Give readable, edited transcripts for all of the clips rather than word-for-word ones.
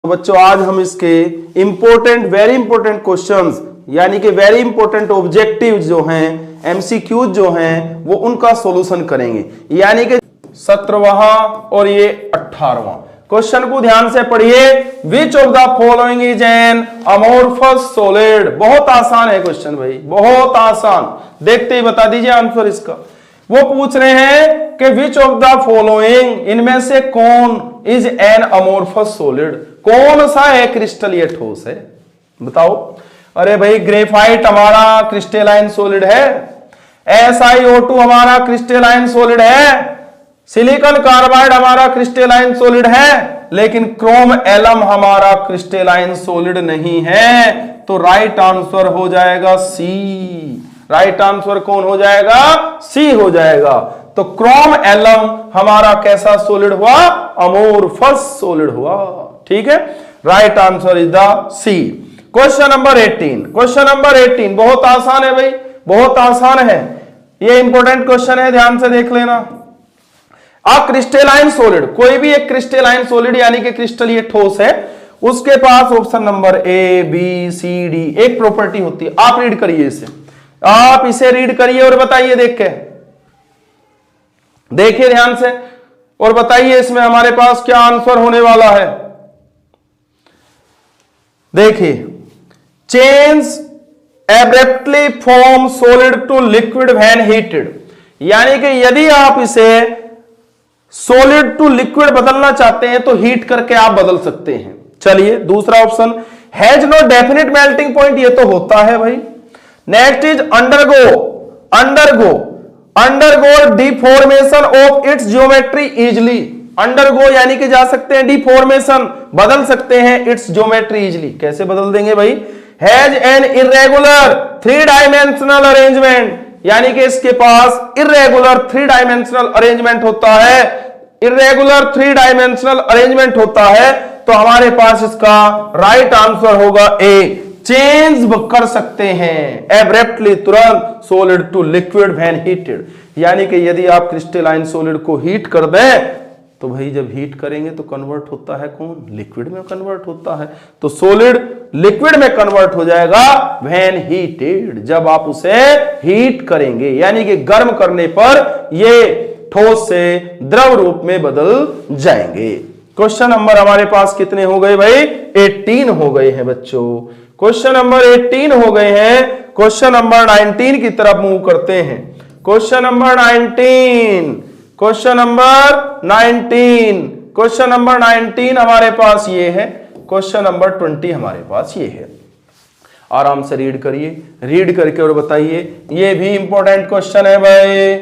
बच्चों आज हम इसके वेरी इंपॉर्टेंट क्वेश्चंस यानी कि वेरी इंपॉर्टेंट ऑब्जेक्टिव जो हैं, एमसीक्यूज जो हैं, वो उनका सॉल्यूशन करेंगे। यानी कि 17वां और ये 18वां क्वेश्चन को ध्यान से पढ़िए। Which of the following is an amorphous solid. बहुत आसान है क्वेश्चन भाई, बहुत आसान, देखते ही बता दीजिए आंसर इसका। वो पूछ रहे हैं कि विच ऑफ द फॉलोइंग, इनमें से कौन इज एन अमोर्फस सॉलिड, कौन सा है क्रिस्टल ये ठोस है, बताओ। अरे भाई ग्रेफाइट हमारा क्रिस्टलाइन सॉलिड है, SiO2 हमारा क्रिस्टलाइन सॉलिड है, सिलिकॉन कार्बाइड हमारा क्रिस्टलाइन सॉलिड है, लेकिन क्रोम एलम हमारा क्रिस्टलाइन सॉलिड नहीं है। तो राइट आंसर हो जाएगा सी। राइट आंसर कौन हो जाएगा? सी हो जाएगा। तो क्रोम एलम हमारा कैसा सॉलिड हुआ? अमोर्फस सॉलिड हुआ। ठीक है, right answer is the C. Question number 18। Question number 18 बहुत आसान है भाई, बहुत आसान है, ये इंपॉर्टेंट क्वेश्चन है, ध्यान से देख लेना। क्रिस्टलाइन सॉलिड, कोई भी एक क्रिस्टलाइन सॉलिड यानी कि क्रिस्टल ये ठोस है, उसके पास option number A B C D एक प्रॉपर्टी होती है। आप रीड करिए इसे, आप इसे रीड करिए और बताइए, देख के देखिए ध्यान से और बताइए इसमें हमारे पास क्या आंसर होने वाला है। देखिए, change abruptly from solid to liquid when heated, यानी कि यदि आप इसे सॉलिड टू लिक्विड बदलना चाहते हैं तो हीट करके आप बदल सकते हैं। चलिए दूसरा option, has no definite melting point, ये तो होता है भाई। Next is undergo deformation of its geometry easily. Undergo यानी कि जा सकते हैं, डिफॉर्मेशन बदल सकते हैं इट्स ज्योमेट्री इजली। कैसे बदल देंगे भाई? Has an irregular 3 dimensional arrangement, यानी कि इसके पास इरेगुलर 3 डायमेंशनल अरेंजमेंट होता है। इरेगुलर 3 डायमेंशनल अरेंजमेंट होता है तो हमारे पास इसका राइट आंसर होगा ए। चेंज कर सकते हैं एब्रप्टली, तुरंत, solid to liquid when heated, यानी कि यदि आप क्रिस्टलाइन सॉलिड को हीट कर दें तो भाई जब हीट करेंगे तो कन्वर्ट होता है कौन? लिक्विड में कन्वर्ट होता है। तो सॉलिड लिक्विड में कन्वर्ट हो जाएगा व्हेन हीटेड, जब आप उसे हीट करेंगे, यानी कि गर्म करने पर ये ठोस से द्रव रूप में बदल जाएंगे। क्वेश्चन नंबर हमारे पास कितने हो गए भाई? 18 हो गए हैं बच्चों। क्वेश्चन नंबर 18 हो गए हैं। क्वेश्चन नंबर 19 की तरफ मूव करते हैं। Question number 19, question number 19, question number 19 हमारे पास ये है। क्वेश्चन नंबर 20 हमारे पास ये है। आराम से रीड करिए, रीड करके और बताइए। ये भी इंपॉर्टेंट क्वेश्चन है भाई।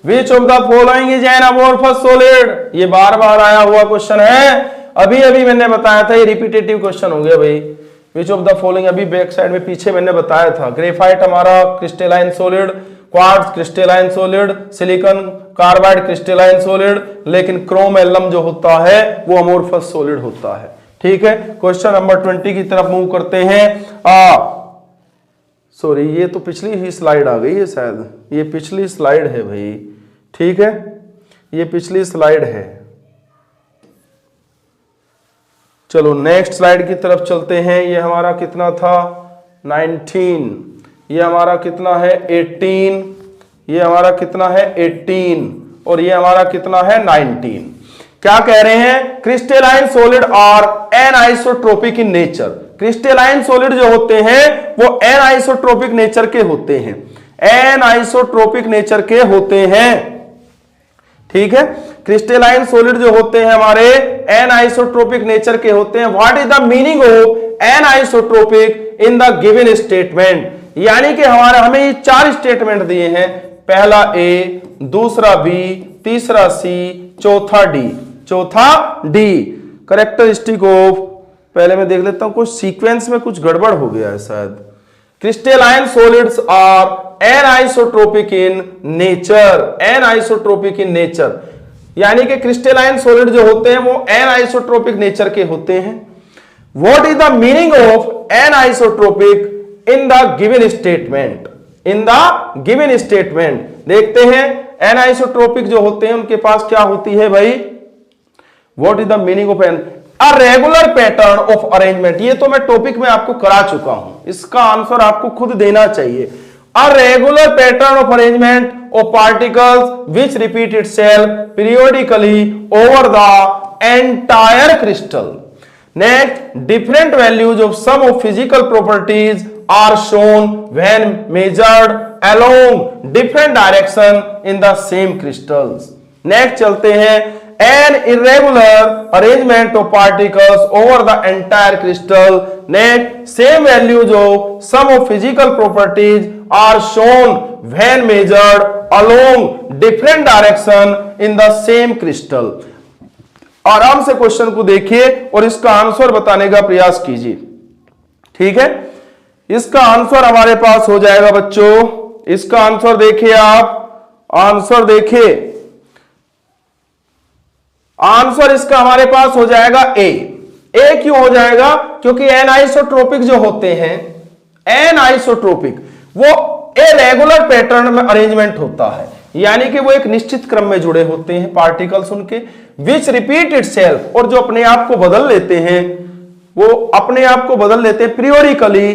Which of the following is an amorphous solid, ये बार बार आया हुआ क्वेश्चन है। अभी अभी मैंने बताया था, ये रिपीटेटिव क्वेश्चन हो गया भाई। विच ऑफ द फॉलोइंग, अभी बैक साइड में पीछे मैंने बताया था। ग्रेफाइट हमारा crystalline solid, quartz crystalline solid, silicon carbide crystalline solid, लेकिन क्रोम एलम जो होता है वो अमोर्फस सॉलिड होता है। ठीक है, क्वेश्चन नंबर 20 की तरफ मूव करते हैं। सॉरी, ये तो पिछली ही स्लाइड आ गई है शायद, ये पिछली स्लाइड है भाई। ठीक है, ये पिछली स्लाइड है। चलो नेक्स्ट स्लाइड की तरफ चलते हैं। ये हमारा कितना था? 19। ये हमारा कितना है? 18। ये हमारा कितना है? 18। और ये हमारा कितना है? 19। क्या कह रहे हैं? Crystalline solid are anisotropic in nature. Crystalline solid जो होते हैं वो एनआइसोट्रोपिक नेचर के होते हैं, एनआइसोट्रोपिक नेचर के होते हैं। ठीक है, क्रिस्टलाइन सॉलिड जो होते हैं हमारे एनआइसोट्रोपिक नेचर के होते हैं। What is the meaning of anisotropic in the given statement, यानी कि हमें ये 4 स्टेटमेंट दिए हैं। पहला ए, दूसरा बी, तीसरा सी, चौथा डी। चौथा डी। करेक्टरिस्टिक ऑफ, पहले मैं देख लेता हूं, कुछ सीक्वेंस में कुछ गड़बड़ हो गया है शायद। Crystalline solids are anisotropic in nature, anisotropic in nature, यानी कि क्रिस्टलाइन सॉलिड जो होते हैं वो एनआइसोट्रोपिक नेचर के होते हैं। What is the meaning of anisotropic in the given statement? In the given statement देखते हैं एनआइसोट्रोपिक जो होते हैं उनके पास क्या होती है भाई? What is the meaning of an? A regular pattern of arrangement, ये तो मैं टॉपिक में आपको करा चुका हूं, इसका आंसर आपको खुद देना चाहिए। A regular pattern of arrangement of particles which repeat itself periodically over the entire crystal. Next, different values of some of physical properties are shown when measured along different direction in the same crystals. Next चलते हैं, an irregular arrangement of particles over the entire crystal. Next, same values of some of physical properties are shown when measured along different direction in the same crystal. आराम से question को देखिए और इसका answer बताने का प्रयास कीजिए। ठीक है, इसका आंसर हमारे पास हो जाएगा बच्चों, इसका आंसर देखिए आप, आंसर देखिए, आंसर इसका हमारे पास हो जाएगा ए। क्यों हो जाएगा? क्योंकि एनआइसोट्रोपिक जो होते हैं, एनआइसोट्रोपिक वो इरेगुलर पैटर्न में अरेंजमेंट होता है, यानी कि वो एक निश्चित क्रम में जुड़े होते हैं पार्टिकल्स उनके, विच रिपीट इटसेल्फ, और जो अपने आप को बदल लेते हैं, वो अपने आप को बदल लेते हैं periodically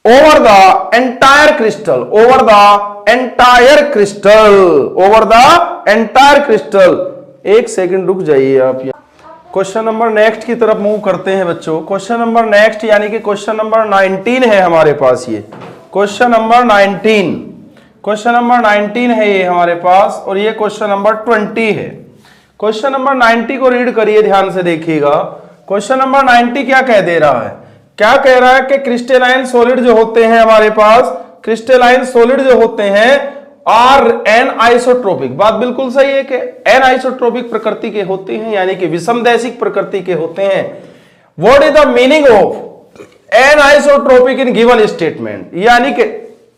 over the entire crystal, over the entire crystal, over the entire crystal. एक सेकंड रुक जाइए आप। क्वेश्चन नंबर नेक्स्ट की तरफ मूव करते हैं बच्चों। क्वेश्चन नंबर नेक्स्ट यानी कि क्वेश्चन नंबर 19 है हमारे पास, ये क्वेश्चन नंबर 19, क्वेश्चन नंबर 19 है ये हमारे पास, और ये क्वेश्चन नंबर 20 है। क्वेश्चन नंबर 90 को रीड करिए, ध्यान से देखिएगा। क्वेश्चन नंबर 90 क्या कह दे रहा है? क्या कह रहा है कि क्रिस्टलाइन सॉलिड जो होते हैं हमारे पास, क्रिस्टलाइन सॉलिड जो होते हैं आर एन आइसोट्रोपिक। बात बिल्कुल सही है कि एन आइसोट्रोपिक प्रकृति के होते हैं, यानी कि विषमदैशिक प्रकृति के होते हैं। What is the meaning of an isotropic in given statement, यानी कि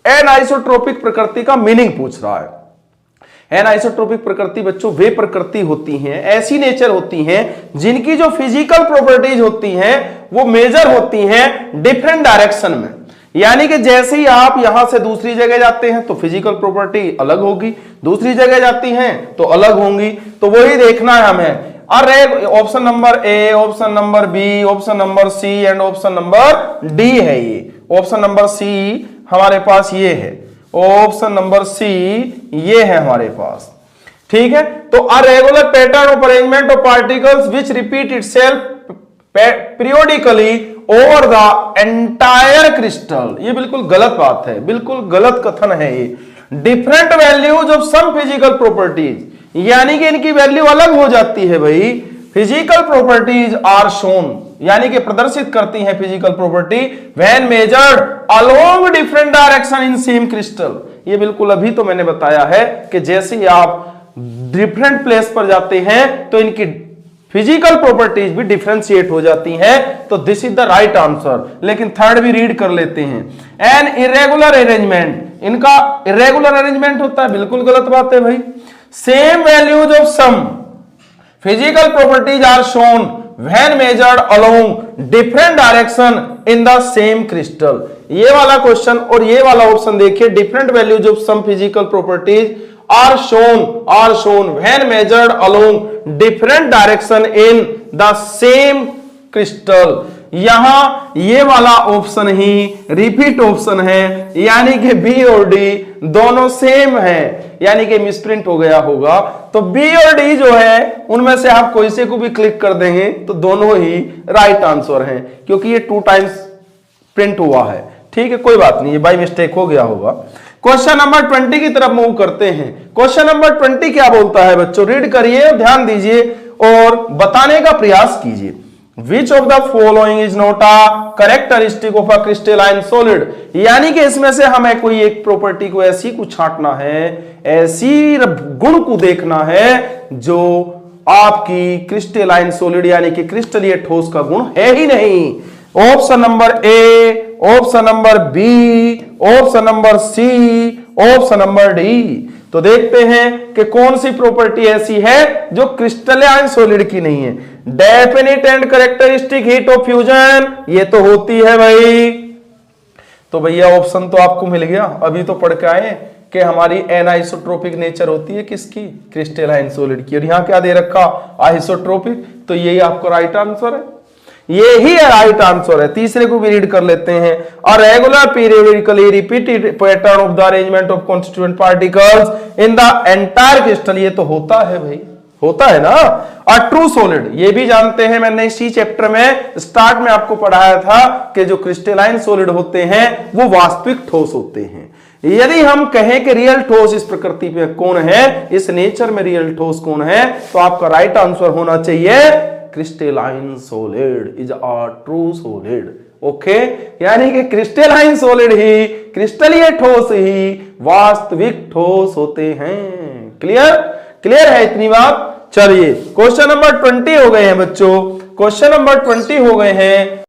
एन आइसोट्रोपिक प्रकृति का मीनिंग पूछ रहा है। एन आइसोट्रोपिक प्रकृति बच्चों वे प्रकृति होती हैं, ऐसी नेचर होती हैं जिनकी जो फिजिकल प्रॉपर्टीज होती हैं वो मेजर होती हैं डिफरेंट डायरेक्शन में, यानी कि जैसे ही आप यहां से दूसरी जगह जाते हैं तो फिजिकल प्रॉपर्टी अलग होगी, दूसरी जगह जाती हैं तो अलग होंगी। तो वही देखना है हमें। अरे option number A, option number B, option number C and option number D है। ये ऑप्शन नंबर सी हमारे पास ये है, ऑप्शन नंबर सी ये है हमारे पास। ठीक है, तो अ regular pattern of arrangement of particles which repeat itself periodically over the entire crystal, ये बिल्कुल गलत बात है, बिल्कुल गलत कथन है ये। Different values of some physical properties, यानी कि इनकी वैल्यू अलग हो जाती है भाई। फिजिकल प्रॉपर्टीज आर शोन, यानी कि प्रदर्शित करती हैं physical property when measured along different direction in same crystal. ये बिल्कुल अभी तो मैंने बताया है कि जैसे ही आप डिफरेंट प्लेस पर जाते हैं तो इनकी फिजिकल प्रॉपर्टीज भी डिफरेंशिएट हो जाती हैं। तो this is the right answer. लेकिन थर्ड भी रीड कर लेते हैं। एन इरेगुलर अरेंजमेंट, इनका इरेगुलर अरेंजमेंट होता है, बिल्कुल गलत बात है भाई। Same values of some physical properties are shown when measured along different direction in the same crystal. ये वाला क्वेश्चन और ये वाला ऑप्शन देखिए, different values of some physical properties are shown when measured along different direction in the same crystal। यहां ये वाला option ही repeat option है, यानी कि बी और डी दोनों सेम है, यानी कि मिसप्रिंट हो गया होगा। तो बी और डी जो है उनमें से आप कोई से को भी क्लिक कर देंगे तो दोनों ही राइट आंसर हैं, क्योंकि ये 2 टाइम्स प्रिंट हुआ है। ठीक है, कोई बात नहीं, ये बाय मिस्टेक हो गया होगा। क्वेश्चन नंबर 20 की तरफ मूव करते हैं। क्वेश्चन नंबर 20 क्या बोलता है बच्चों? रीड करिए, ध्यान दीजिए और बताने का प्रयास कीजिए। Which of the following is not a characteristic of a crystalline solid, यानी कि इसमें से हमें कोई एक प्रॉपर्टी को ऐसी को छांटना है, ऐसी गुण को देखना है जो आपकी क्रिस्टलाइन सॉलिड यानी कि क्रिस्टलीय ठोस का गुण है ही नहीं। Option number A, option number B, option number C, option number D. तो देखते हैं कि कौन सी प्रॉपर्टी ऐसी है जो क्रिस्टलाइन सॉलिड की नहीं है। Definite and characteristic heat of fusion, ये तो होती है भाई। तो भैया ऑप्शन तो आपको मिल गया, अभी तो पढ़ के आए कि हमारी एनाइसोट्रोपिक नेचर होती है किसकी? क्रिस्टलाइन सॉलिड की। और यहां क्या दे रखा? आइसोट्रोपिक। तो यही आपका राइट आंसर है, ये ही राइट आंसर है। तीसरे को भी रीड कर लेते हैं। A regular periodically repeated pattern of the arrangement of constituent particles in the entire crystal, ये तो होता है भाई, होता है ना। अ ट्रू सॉलिड, ये भी जानते हैं, मैंने इसी चैप्टर में स्टार्ट में आपको पढ़ाया था कि जो क्रिस्टलाइन सॉलिड होते हैं वो वास्तविक ठोस होते हैं। यदि हम कहें कि रियल ठोस इस प्रकृति पे कौन है, इस नेचर में रियल ठोस कौन है, तो आपका राइट आंसर होना चाहिए crystalline solid is a true solid. Okay, यानी कि क्रिस्टलाइन सॉलिड ही, क्रिस्टलीय ठोस ही वास्तविक ठोस होते हैं। क्लियर, क्लियर है इतनी बात। चलिए क्वेश्चन नंबर 20 हो गए हैं बच्चों, क्वेश्चन नंबर 20 हो गए हैं।